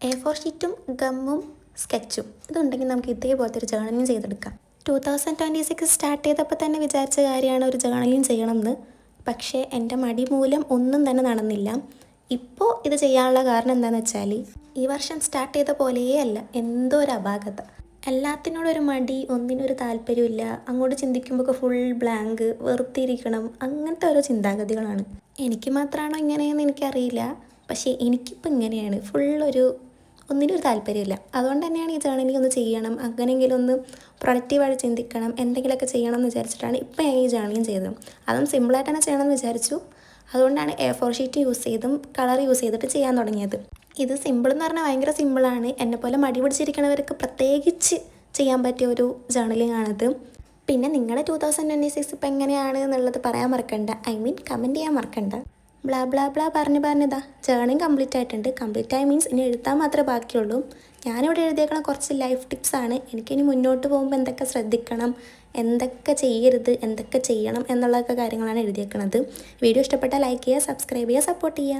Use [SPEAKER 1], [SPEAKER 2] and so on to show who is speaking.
[SPEAKER 1] A4 ഷീറ്റും ഗമ്മും സ്കെച്ചും ഇതുണ്ടെങ്കിൽ നമുക്ക് ഇതേപോലത്തെ ഒരു ജേർണലിങ് ചെയ്തെടുക്കാം. 2026 സ്റ്റാർട്ട് ചെയ്തപ്പോൾ തന്നെ വിചാരിച്ച കാര്യമാണ് ഒരു ജേർണലിങ് ചെയ്യണമെന്ന്. പക്ഷേ എൻ്റെ മടി മൂലം ഒന്നും തന്നെ നടന്നില്ല. ഇപ്പോൾ ഇത് ചെയ്യാനുള്ള കാരണം എന്താണെന്ന് വെച്ചാൽ ഈ വർഷം സ്റ്റാർട്ട് ചെയ്ത പോലെയേ അല്ല, എന്തോ ഒരു അപാകത. എല്ലാത്തിനോടൊരു മടി, ഒന്നിനൊരു താല്പര്യമില്ല. അങ്ങോട്ട് ചിന്തിക്കുമ്പോൾ ഫുൾ ബ്ലാങ്ക്, വെറുത്തിരിക്കണം, അങ്ങനത്തെ ഓരോ ചിന്താഗതികളാണ്. എനിക്ക് മാത്രമാണോ ഇങ്ങനെയെന്ന് എനിക്കറിയില്ല. പക്ഷേ എനിക്കിപ്പോൾ ഇങ്ങനെയാണ്, ഒന്നിനും ഒരു താല്പര്യമില്ല. അതുകൊണ്ട് തന്നെയാണ് ഈ ജേർണലിങ് ഒന്ന് ചെയ്യണം, അങ്ങനെയെങ്കിലും ഒന്ന് പ്രൊഡക്റ്റീവായിട്ട് ചിന്തിക്കണം, എന്തെങ്കിലുമൊക്കെ ചെയ്യണം എന്ന് വിചാരിച്ചിട്ടാണ് ഇപ്പോൾ ഞാൻ ഈ ജേർണലിങ് ചെയ്തത്. അതും സിമ്പിളായിട്ട് തന്നെ ചെയ്യണമെന്ന് വിചാരിച്ചു. അതുകൊണ്ടാണ് A4 ഷീറ്റ് യൂസ് ചെയ്തും കളർ യൂസ് ചെയ്തിട്ട് ചെയ്യാൻ തുടങ്ങിയത്. ഇത് സിമ്പിൾ എന്ന് പറഞ്ഞാൽ ഭയങ്കര സിമ്പിളാണ്. എന്നെപ്പോലെ മടി പിടിച്ചിരിക്കുന്നവർക്ക് പ്രത്യേകിച്ച് ചെയ്യാൻ പറ്റിയ ഒരു ജേർണലിങ് ആണിത്. പിന്നെ നിങ്ങളുടെ 2026 ഇപ്പോൾ എങ്ങനെയാണ് എന്നുള്ളത് പറയാൻ മറക്കണ്ട, കമൻറ്റ് ചെയ്യാൻ മറക്കണ്ട. ബ്ലാ ബ്ലാ ബ്ലാ പറഞ്ഞിതാ ജേർണിങ് കംപ്ലീറ്റ് ആയിട്ടുണ്ട്. കംപ്ലീറ്റ് ആയി മീൻസ് ഇനി എഴുതാൻ മാത്രമേ ബാക്കിയുള്ളൂ. ഞാനിവിടെ എഴുതിയേക്കണം കുറച്ച് ലൈഫ് ടിപ്സാണ്. എനിക്കിനി മുന്നോട്ട് പോകുമ്പോൾ എന്തൊക്കെ ശ്രദ്ധിക്കണം, എന്തൊക്കെ ചെയ്യരുത്, എന്തൊക്കെ ചെയ്യണം എന്നുള്ളതൊക്കെ കാര്യങ്ങളാണ് എഴുതിയേക്കുന്നത്. വീഡിയോ ഇഷ്ടപ്പെട്ടാൽ ലൈക്ക് ചെയ്യുക, സബ്സ്ക്രൈബ് ചെയ്യുക, സപ്പോർട്ട് ചെയ്യുക.